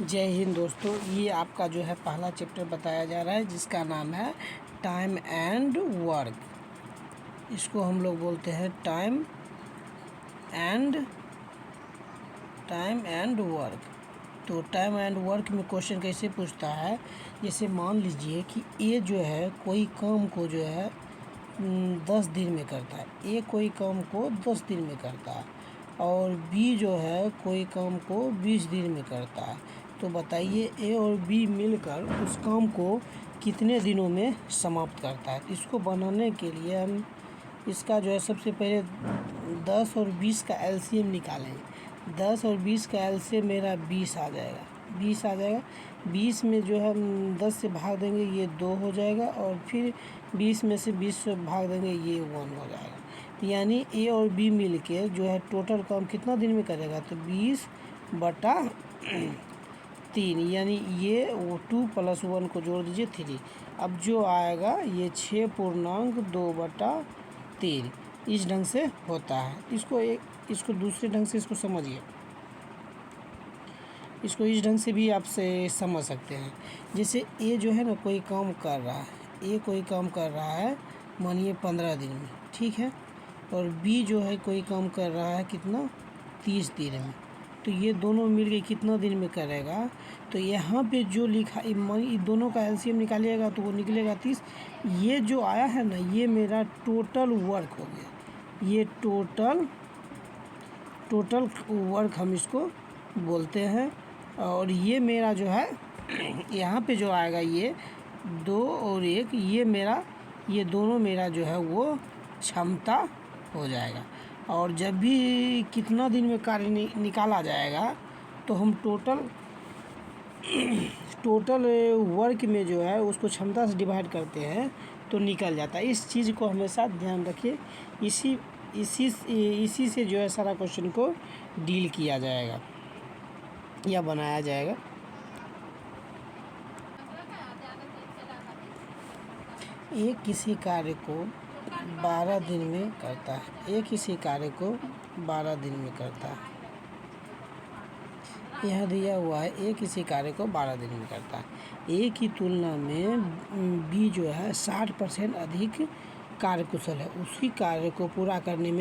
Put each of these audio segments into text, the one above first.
जय हिंद दोस्तों। ये आपका जो है पहला चैप्टर बताया जा रहा है जिसका नाम है टाइम एंड वर्क। इसको हम लोग बोलते हैं टाइम एंड वर्क। तो टाइम एंड वर्क में क्वेश्चन कैसे पूछता है, जैसे मान लीजिए कि ए जो है कोई काम को जो है 10 दिन में करता है। ए कोई काम को 10 दिन में करता है और बी जो है कोई काम को 20 दिन में करता है। तो बताइए ए और बी मिलकर उस काम को कितने दिनों में समाप्त करता है। इसको बनाने के लिए हम इसका जो है सबसे पहले 10 और 20 का एलसीएम निकालेंगे। 10 और 20 का एलसीएम मेरा 20 आ जाएगा। 20 में जो है हम 10 से भाग देंगे, ये 2 हो जाएगा और फिर 20 में से 20 से भाग देंगे, ये 1 हो जाएगा। यानी ए और बी मिल के जो है टोटल काम कितना दिन में करेगा, तो 20/3, यानी ये 2 + 1 को जोड़ दीजिए 3। अब जो आएगा ये 6/2/3 इस ढंग से होता है। इसको दूसरे ढंग से इसको समझिए। इसको इस ढंग से भी आप से समझ सकते हैं। जैसे ए जो है ना कोई काम कर रहा है, ए कोई काम कर रहा है मानिए 15 दिन में, ठीक है। और बी जो है कोई काम कर रहा है कितना, 30 दिन में। तो ये दोनों मिलके कितना दिन में करेगा, तो यहाँ पे जो लिखा दोनों का एलसीएम निकालिएगा तो वो निकलेगा 30। ये जो आया है ना, ये मेरा टोटल वर्क हो गया। ये टोटल वर्क हम इसको बोलते हैं। और ये मेरा जो है यहाँ पे जो आएगा ये 2 और 1, ये दोनों मेरा जो है वो क्षमता हो जाएगा। और जब भी कितना दिन में कार्य निकाला जाएगा तो हम टोटल वर्क में जो है उसको क्षमता से डिवाइड करते हैं तो निकल जाता है। इस चीज़ को हमेशा ध्यान रखिए। इसी से जो है सारा क्वेश्चन को डील किया जाएगा या बनाया जाएगा। एक किसी कार्य को 12 दिन में करता है। एक किसी कार्य को 12 दिन में करता है। यह दिया हुआ है ए किसी कार्य को 12 दिन में करता है। ए की तुलना में बी जो है 60% अधिक कार्यकुशल है। उसी कार्य को पूरा करने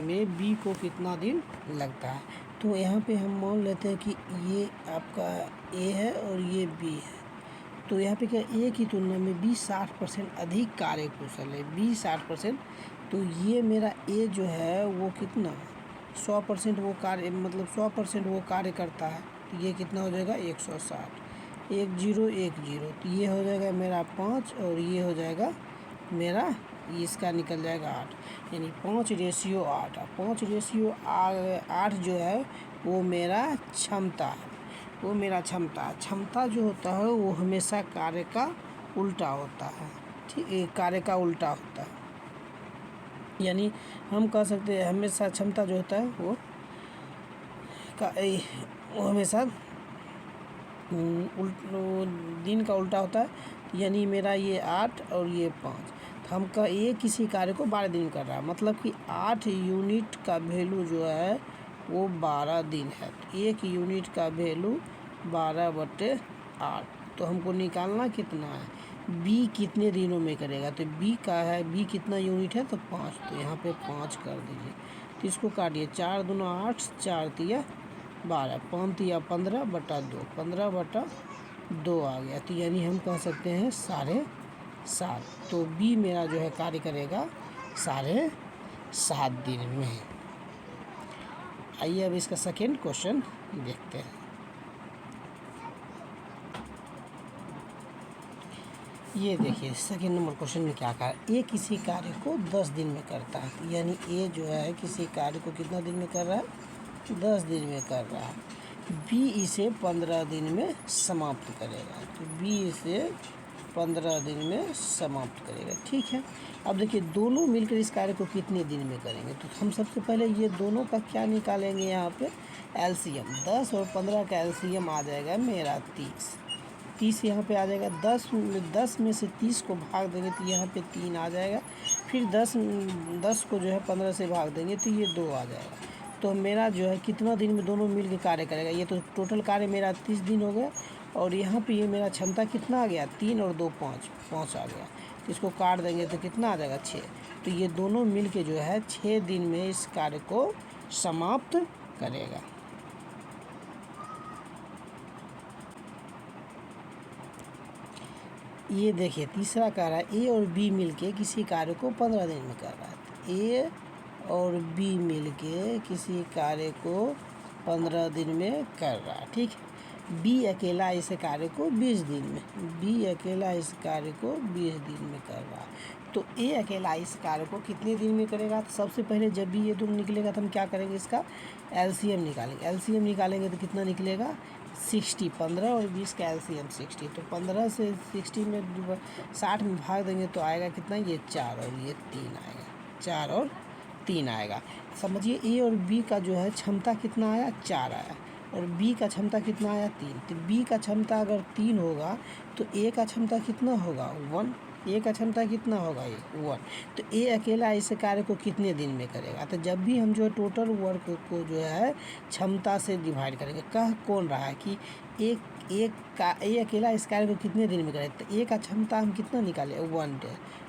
में बी को कितना दिन लगता है। तो यहाँ पे हम मान लेते हैं कि ये आपका ए है और ये बी है। तो यहाँ पे क्या, ए की तुलना में बी 60% अधिक कार्यकुशल है। बी 60%, तो ये मेरा ए जो है वो कितना 100% वो कार्य, मतलब 100% वो कार्य करता है। तो ये कितना हो जाएगा 160, 1 0 1 0। तो ये हो जाएगा मेरा 5 और ये हो जाएगा मेरा, इसका निकल जाएगा 8, यानी 5:8। 5:8 जो है वो मेरा क्षमता है। क्षमता जो होता है वो हमेशा कार्य का उल्टा होता है। ठीक, कार्य का उल्टा होता है। यानी हम कह सकते हैं हमेशा क्षमता जो होता है वो हमेशा दिन का उल्टा होता है। यानी मेरा ये 8 और ये 5। तो हम ये किसी कार्य को 12 दिन कर रहा है, मतलब कि 8 यूनिट का वैल्यू जो है वो 12 दिन है। तो 1 यूनिट का वैल्यू 12/8। तो हमको निकालना कितना है, बी कितने दिनों में करेगा। तो बी कितना यूनिट है, तो 5। तो यहाँ पे 5 कर दीजिए। तो इसको काटिए, 4 दूना 8, 4 तिया 12, 5 तिया 15/2, 15/2 आ गया। तो यानी हम कह सकते हैं 7.5। तो बी मेरा जो है कार्य करेगा 7.5 दिन में। आइए अब इसका सेकेंड क्वेश्चन देखते हैं। ये देखिए सेकेंड नंबर क्वेश्चन में क्या कहा, ए किसी कार्य को 10 दिन में करता है। यानी ए जो है किसी कार्य को कितना दिन में कर रहा है, 10 दिन में कर रहा है। बी इसे 15 दिन में समाप्त करेगा। तो बी इसे 15 दिन में समाप्त करेगा, ठीक है। अब देखिए दोनों मिलकर इस कार्य को कितने दिन में करेंगे। तो हम सबसे पहले ये दोनों का क्या निकालेंगे, यहाँ पे एलसीएम। 10 और 15 का एलसीएम आ जाएगा मेरा 30 यहाँ पे आ जाएगा। 10 में से 30 को भाग देंगे तो यहाँ पे 3 आ जाएगा। फिर 10 को जो है 15 से भाग देंगे तो ये 2 आ जाएगा। तो मेरा जो है कितना दिन में दोनों मिल के कार्य करेगा। ये तो टोटल कार्य मेरा 30 दिन हो गया और यहाँ पे ये मेरा क्षमता कितना आ गया, 3 और 2 5 5 आ गया। तो इसको काट देंगे तो कितना आ जाएगा, 6। तो ये दोनों मिल के जो है 6 दिन में इस कार्य को समाप्त करेगा। ये देखिए तीसरा कार्य ए और बी मिलके किसी कार्य को 15 दिन में कर रहा है। ए और बी मिलके किसी कार्य को 15 दिन में कर रहा है, ठीक है। बी अकेला इस कार्य को 20 दिन में, बी अकेला इस कार्य को 20 दिन में कर रहा है। तो ए अकेला इस कार्य को कितने दिन में करेगा। तो सबसे पहले जब भी ये दोनों निकलेगा तो हम क्या करेंगे, इसका एलसीएम निकालेंगे। एलसीएम निकालेंगे तो कितना निकलेगा, 60। 15 और 20 का एलसीएम 60। तो 15 से 60 में 60 में भाग देंगे तो आएगा कितना, ये 4 और ये 3 आएगा, 4 और 3 आएगा। समझिए ए और बी का जो है क्षमता कितना आया, 4 आया, और बी का क्षमता कितना आया, 3। तो बी का क्षमता अगर 3 होगा तो ए का क्षमता कितना होगा, 1। ए का क्षमता कितना होगा, ये 1। तो ए अकेला इस कार्य को कितने दिन में करेगा। तो जब भी हम जो है टोटल वर्क को जो है क्षमता से डिवाइड करेंगे, कह कौन रहा है कि ए अकेला इस कार्य को कितने दिन में करेगा। तो ए का क्षमता हम कितना निकाले, 1 डे।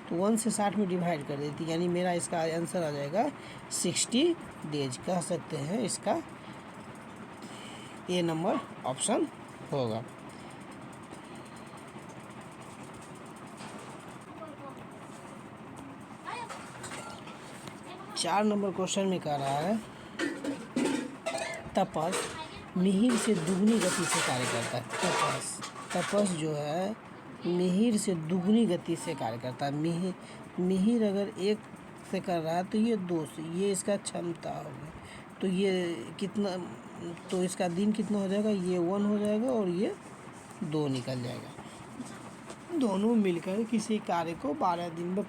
तो 1 से 60 में डिवाइड कर देती, यानी मेरा इसका आंसर आ जाएगा 60 डेज। कह सकते हैं इसका ए नंबर ऑप्शन होगा। चार नंबर क्वेश्चन में कह रहा है तपस मिहिर से दुगनी गति से कार्य करता है। तपस जो है मिहिर से दुगनी गति से कार्य करता है। मिहिर अगर 1 से कर रहा है तो ये 2 से, ये इसका क्षमता होगा। तो ये कितना, तो इसका दिन कितना हो जाएगा, ये 1 हो जाएगा और ये 2 निकल जाएगा। दोनों मिलकर किसी कार्य को 12 दिन में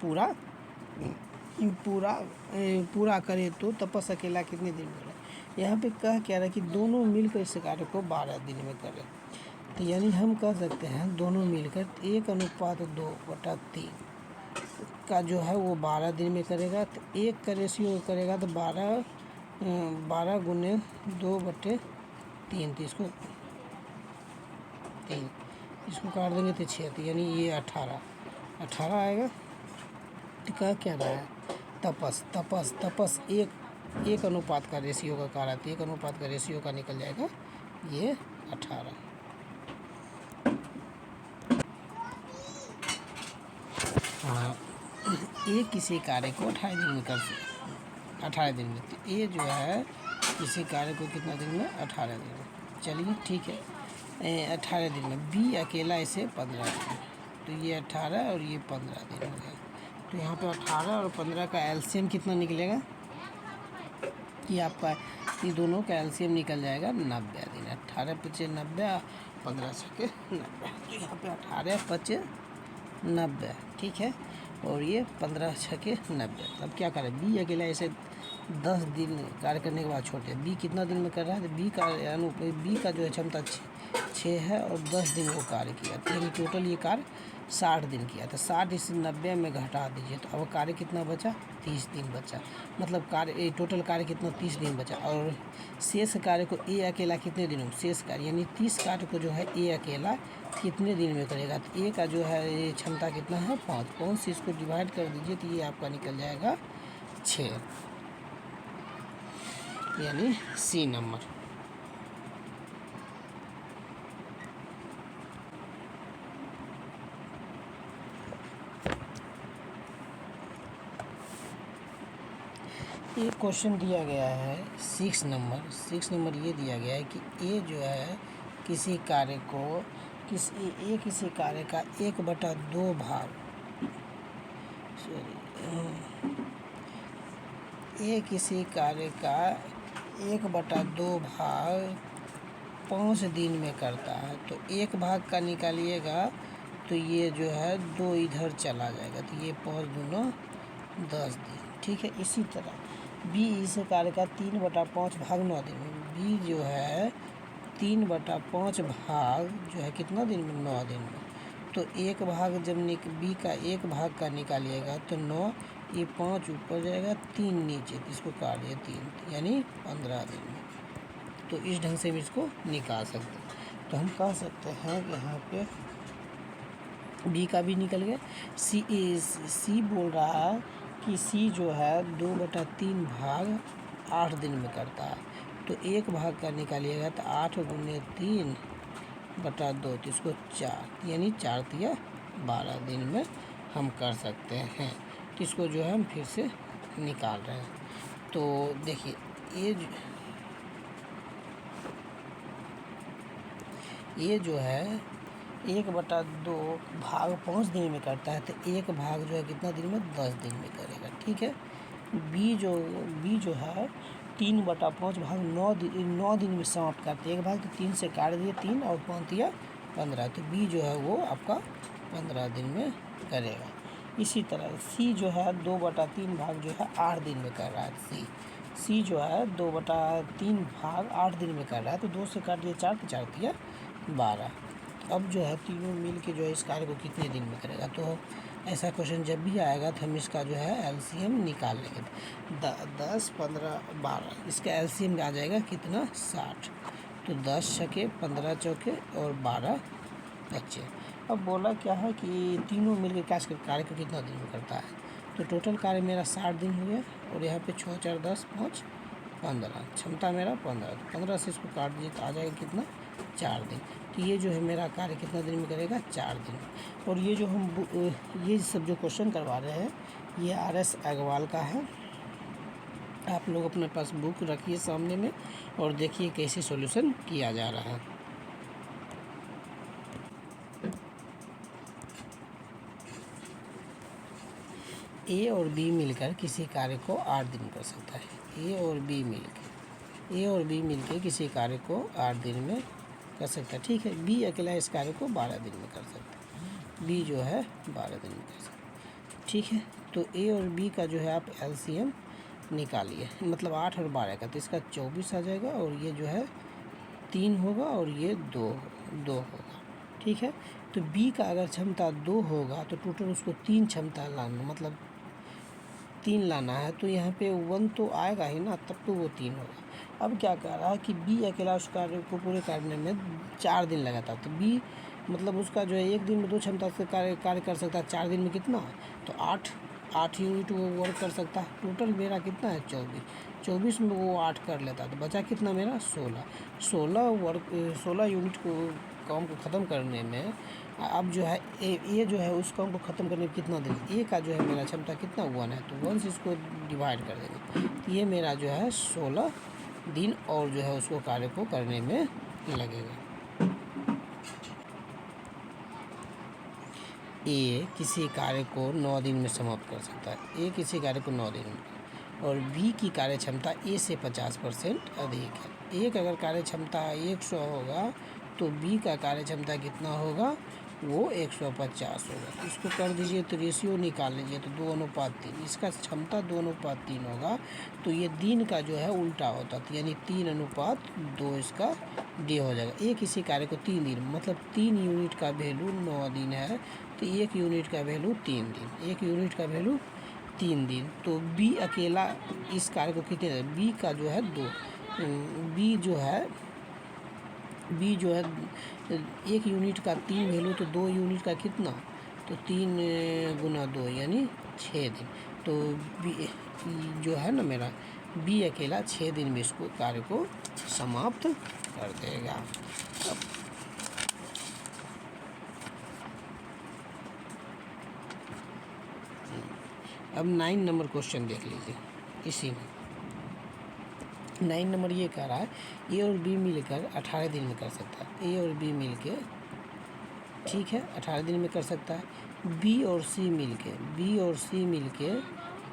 पूरा करे तो तपस अकेला कितने दिन में करे। यहाँ पे कह क्या रहा है कि दोनों मिलकर इस कार्य को 12 दिन में करे। तो यानी हम कह सकते हैं दोनों मिलकर 1:2/3 का जो है वो 12 दिन में करेगा। तो 1 का रेशियो करेगा तो 12 × 2/3। तो इसको काट देंगे तो 6, तो यानी ये 18 आएगा। तो क्या रहा है, तपस 1 अनुपात का रेशियो का कार्य, तो 1 अनुपात का रेशियो का निकल जाएगा ये 18। हाँ, ए किसी कार्य को 18 दिन में कर सकते, 18 दिन में। तो ए जो है किसी कार्य को कितना दिन में, 18 दिन में। चलिए ठीक है, 18 दिन में। बी अकेला इसे 15 दिन में। तो ये 18 और ये 15 दिन हो गया। तो यहाँ पे 18 और 15 का एलसीएम कितना निकलेगा, कि आपका ये दोनों का एलसीएम निकल जाएगा 90 दिन। 18 × 5 = 90, 15 × 6 = 90। तो यहाँ पे 18 × 5 = 90, ठीक है, और ये 15 × 6 = 90। अब क्या करें, बी अकेला इसे 10 दिन कार्य करने के बाद छोड़ते हैं। बी कितना दिन में कर रहा है, तो बी का जो है क्षमता 6 है और 10 दिन वो कार्य किया। तो यानी टोटल ये कार्य 60 दिन किया। तो 60 इस 90 में घटा दीजिए तो अब कार्य कितना बचा, 30 दिन बचा। मतलब कार्य टोटल कार्य कितना, 30 दिन बचा। और शेष कार्य को ए अकेला कितने दिन में, शेष कार्य यानी 30 कार्य को जो है ए अकेला कितने दिन में करेगा। तो ए का जो है ये क्षमता कितना है, 5 से इसको डिवाइड कर दीजिए तो ये आपका निकल जाएगा 6, यानी सी नंबर। एक क्वेश्चन दिया गया है 6 नंबर ये दिया गया है कि ए जो है किसी कार्य को किसी कार्य का 1/2 भाग, ए किसी कार्य का 1/2 भाग 5 दिन में करता है। तो 1 भाग का निकालिएगा तो ये जो है 2 इधर चला जाएगा, तो ये 5 दूना 10 दिन, ठीक है। इसी तरह बी इस कार्य का 3/5 भाग 9 दिन में। बी जो है 3/5 भाग जो है कितना दिन में, 9 दिन में। तो 1 भाग जब बी का 1 भाग का निकालिएगा तो 9 ये 5 ऊपर जाएगा, 3 नीचे, तो इसको काट दिया 3, यानी 15 दिन में। तो इस ढंग से भी इसको निकाल सकते हैं। तो हम कह सकते हैं कि यहाँ पे बी का भी निकल गया। सी बोल रहा है कि सी जो है 2/3 भाग 8 दिन में करता है। तो एक भाग का निकालिएगा तो 8 × 3/2, तो इसको 4, यानी 4 तिया 12 दिन में हम कर सकते हैं। तो इसको जो है हम फिर से निकाल रहे हैं। तो देखिए ये जो है 1/2 भाग 5 दिन में करता है, तो एक भाग जो है कितना दिन में, 10 दिन में करेगा। ठीक है। बी जो है 3/5 भाग 9 दिन में समाप्त करते हैं। एक भाग तो 3 से काट दिए, 3 और 5 या 15, तो बी जो है वो आपका 15 दिन में करेगा। इसी तरह सी जो है 2/3 भाग जो है 8 दिन में कर रहा है। सी जो है 2/3 भाग 8 दिन में कर रहा है, तो 2 से काट दिए 4, तो 4 तिया 12। अब जो है तीनों मिल के जो है इस कार्य को कितने दिन में करेगा। तो ऐसा क्वेश्चन जब भी आएगा तो हम इसका जो है एलसीएम निकाल लेंगे। 10, 15, 12, इसका एलसीएम आ जाएगा कितना, 60। तो 10 छके 15 चौके और 12 बच्चे। अब बोला क्या है कि तीनों मिलकर कार्य को कितना दिन में करता है। तो टोटल कार्य मेरा 60 दिन हो गया, और यहाँ पे 6, 4, 10, 5, 15, क्षमता मेरा 15। 15 से इसको काट दीजिए तो आ जाएगा कितना, 4 दिन। तो ये जो है मेरा कार्य कितना दिन में करेगा, 4 दिन में। और ये जो हम ये सब जो क्वेश्चन करवा रहे हैं ये RS अग्रवाल का है। आप लोग अपने पास बुक रखिए सामने में और देखिए कैसे सॉल्यूशन किया जा रहा है। ए और बी मिलकर किसी कार्य को 8 दिन कर सकता है। ए और बी मिलकर किसी कार्य को 8 दिन में कर सकता है। ठीक है। बी अकेला इस कार्य को 12 दिन में कर सकता है। बी जो है 12 दिन में कर सकता है। ठीक है। तो ए और बी का जो है आप एलसीएम निकालिए, मतलब 8 और 12 का, तो इसका 24 आ जाएगा, और ये जो है 3 होगा और ये 2 होगा। ठीक है। तो बी का अगर क्षमता 2 होगा तो टोटल उसको 3 क्षमता लाना, मतलब 3 लाना है। तो यहाँ पे 1 तो आएगा ही ना, तब तो वो 3 होगा। अब क्या कह रहा है कि बी अकेला उस कार्य को पूरे करने में 4 दिन लगाता है। तो बी मतलब उसका जो है 1 दिन में 2 क्षमता से कार्य कर सकता है, 4 दिन में कितना, तो 8 यूनिट वो वर्क कर सकता है। टोटल मेरा कितना है, 24 में वो 8 कर लेता है, तो बचा कितना मेरा, 16 यूनिट को काम को ख़त्म करने में। अब जो है ये जो है उस काम को ख़त्म करने में कितना दिन, ए का जो है मेरा क्षमता कितना, 1 है, तो 1 से इसको डिवाइड कर देंगे, तो ये मेरा जो है 16 दिन और जो है उसको कार्य को करने में लगेगा। ए किसी कार्य को 9 दिन में समाप्त कर सकता है। ए किसी कार्य को 9 दिन में, और बी की कार्य क्षमता ए से 50% अधिक है। एक अगर कार्य क्षमता 100 होगा तो बी का कार्य क्षमता कितना होगा, वो 150 होगा। इसको कर दीजिए तो रेशियो निकाल लीजिए, तो 2:3, इसका क्षमता 2:3 होगा। तो ये दिन का जो है उल्टा होता, तो यानी 3:2 इसका डे हो जाएगा। एक किसी कार्य को 3 दिन, मतलब 3 यूनिट का वैल्यू 9 दिन है, तो 1 यूनिट का वैल्यू 3 दिन, 1 यूनिट का वैल्यू 3 दिन। तो बी अकेला इस कार्य को कितने, बी का जो है 2, बी जो है 1 यूनिट का 3 वैल्यू, तो 2 यूनिट का कितना, तो 3 × 2 यानी 6 दिन। तो बी जो है ना मेरा, बी अकेला 6 दिन में इसको कार्य को समाप्त कर देगा। अब 9 नंबर क्वेश्चन देख लीजिए। इसी में 9 नंबर ये कह रहा है ए और बी मिलकर 18 दिन में कर सकता है। ए और बी मिलके, ठीक है, 18 दिन में कर सकता है। बी और सी मिलके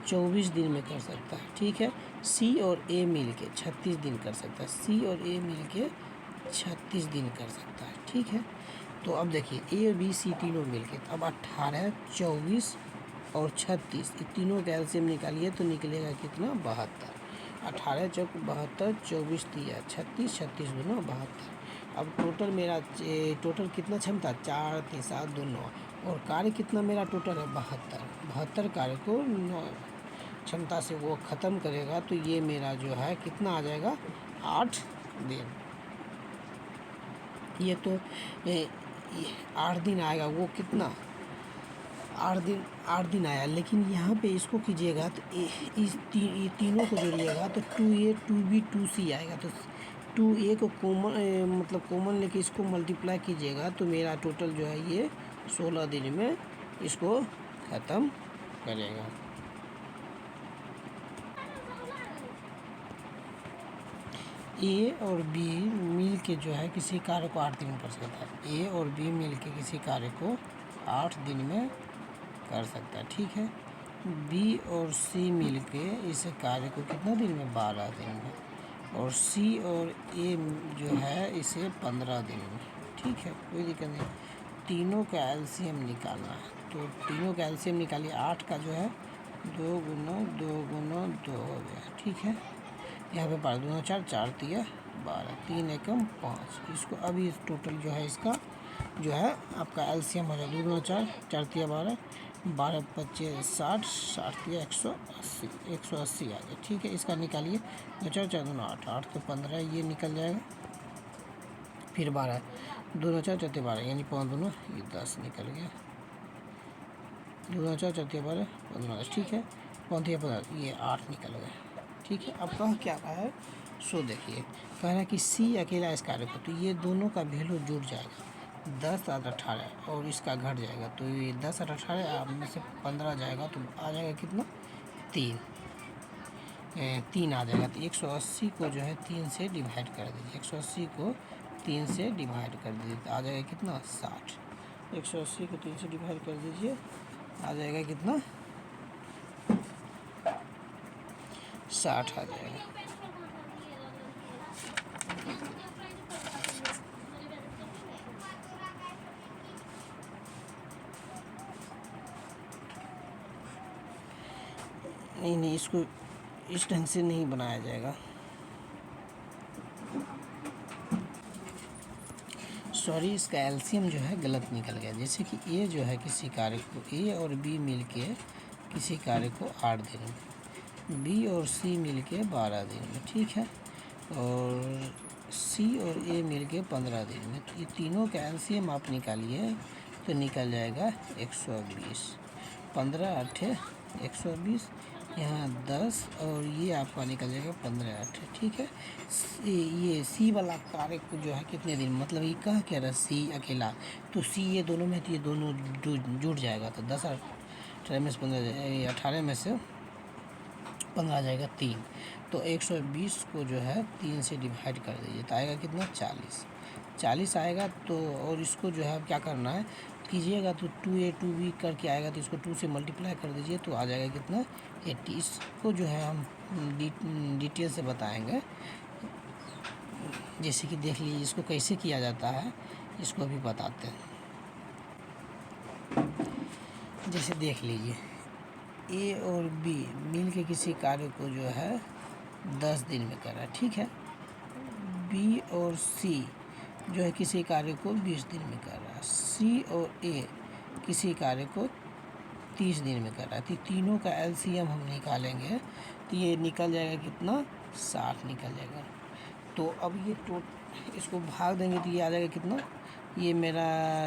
24 दिन में कर सकता है। ठीक है। सी और ए मिलके 36 दिन कर सकता है। सी और ए मिलके 36 दिन कर सकता है। ठीक है। तो अब देखिए ए बी सी तीनों मिलके, अब 18, 24 और 36, ये तीनों का एलसीएम निकालिए तो निकलेगा कितना, 72। 18 चौक 72, 24 तिया 36, 36 दूना 72। अब टोटल मेरा टोटल कितना क्षमता, 4, 3, 7, 2, 9, और कार्य कितना मेरा टोटल है 72। 72 कार्य को क्षमता से वो ख़त्म करेगा, तो ये मेरा जो है कितना आ जाएगा 8 दिन। ये तो 8 दिन आएगा, वो कितना 8 दिन आया। लेकिन यहाँ पे इसको कीजिएगा तो ये तीनों को जोड़िएगा तो 2A 2B 2C आएगा। तो 2A को कॉमन मतलब कॉमन लेके इसको मल्टीप्लाई कीजिएगा तो मेरा टोटल जो है ये 16 दिन में इसको ख़त्म करेगा। ए और बी मिल के जो है किसी कार्य को 8 दिन में कर सकता है। ए और बी मिल के किसी कार्य को 8 दिन में कर सकता है, ठीक है। बी और सी मिल के इस कार्य को कितना दिन में 12 दिन में, और सी और ए जो है इसे 15 दिन में, ठीक है, कोई दिक्कत नहीं। तीनों का एलसीएम निकालना है, तो तीनों का एलसीएम निकालिए। 8 का जो है 2 गुना 2 गुना 2 हो गया, ठीक है। यहाँ पे 12 दूना 4, 4 तिया 12, 3 एकम 5। इसको अभी टोटल जो है इसका जो है आपका एलसीएम हो जाएगा 2 दूना 4, 4 तिया 12, 12 25 60, 60 तिया 180, 180 आ गया, ठीक है। इसका निकालिए 2 4 4 दूना 8, 8 तो 15 ये निकल जाएगा। फिर 12 2 दूना 4, 4 तिया 12 यानी 5 दूना ये 10 निकल गया। 2 दूना 4, 4 तिया 12, 15 10, ठीक है। 5 तिया 15 ये 8 निकल गया, ठीक है। अब कह क्या रहा है सो देखिए, कह रहा है कि सी अकेला इस कार्य को, तो ये दोनों का वैल्यू जुड़ जाएगा 10 और 18 और इसका घट जाएगा, तो ये 10 और 18 आप में से 15 जाएगा तो आ जाएगा कितना 3 आ जाएगा। तो 180 को जो है 3 से डिवाइड कर दीजिए, 180 को 3 से डिवाइड कर दीजिए तो आ जाएगा कितना 60। 180 को 3 से डिवाइड कर दीजिए आ जाएगा कितना 60 आ जाएगा। नहीं इसको इस ढंग से नहीं बनाया जाएगा, सॉरी इसका एलसीएम जो है गलत निकल गया। जैसे कि ए जो है किसी कार्य को, ए और बी मिल के किसी कार्य को 8 दिन में, बी और सी मिल के 12 दिन में, ठीक है, और सी और ए मिल के 15 दिन में। तो ये तीनों का एलसीएम आप निकालिए तो निकल जाएगा 120। 15 8 120, यहाँ 10 और ये आपका निकल जाएगा 15 8, ठीक है। ये सी वाला कार्य को जो है कितने दिन, मतलब ये कह क्या रहा सी अकेला, तो सी ये दोनों में, तो ये दोनों जुड़ जाएगा तो 10 18 में से 15 18 में से 15 आ जाएगा 3, तो 120 को जो है 3 से डिवाइड कर दीजिए तो आएगा कितना 40 आएगा। तो और इसको जो है क्या करना है कीजिएगा तो 2A 2B करके आएगा, तो इसको 2 से मल्टीप्लाई कर दीजिए तो आ जाएगा कितना 80। इसको जो है हम डिटेल से बताएंगे, जैसे कि देख लीजिए इसको कैसे किया जाता है, इसको भी बताते हैं। जैसे देख लीजिए ए और बी मिल के किसी कार्य को जो है 10 दिन में कर रहा है, ठीक है। बी और सी जो है किसी कार्य को 20 दिन में कर रहा है, सी और ए किसी कार्य को 30 दिन में कर रहा है। तो तीनों का एलसीएम हम निकालेंगे तो ये निकल जाएगा कितना 60 निकल जाएगा। तो अब ये इसको भाग देंगे तो ये आ जाएगा कितना, ये मेरा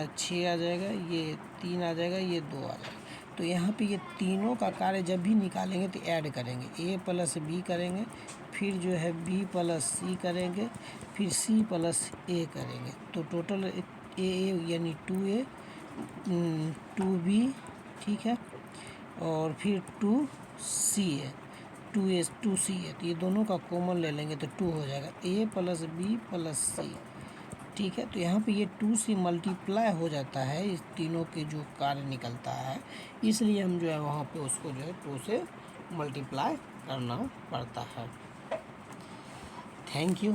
6 आ जाएगा, ये 3 आ जाएगा, ये 2 आ जाएगा। तो यहाँ पे ये तीनों का कार्य जब भी निकालेंगे तो ऐड करेंगे, ए प्लस बी करेंगे, फिर जो है बी प्लस सी करेंगे, फिर सी प्लस ए करेंगे, तो टोटल ए यानी 2A 2B, ठीक है, और फिर 2C है 2A 2C है, तो ये दोनों का कॉमन ले लेंगे तो 2 हो जाएगा, ए प्लस बी प्लस सी, ठीक है। तो यहाँ पे ये 2 से मल्टीप्लाई हो जाता है, इस तीनों के जो कार्य निकलता है, इसलिए हम जो है वहाँ पे उसको जो है 2 से मल्टीप्लाई करना पड़ता है। Thank you.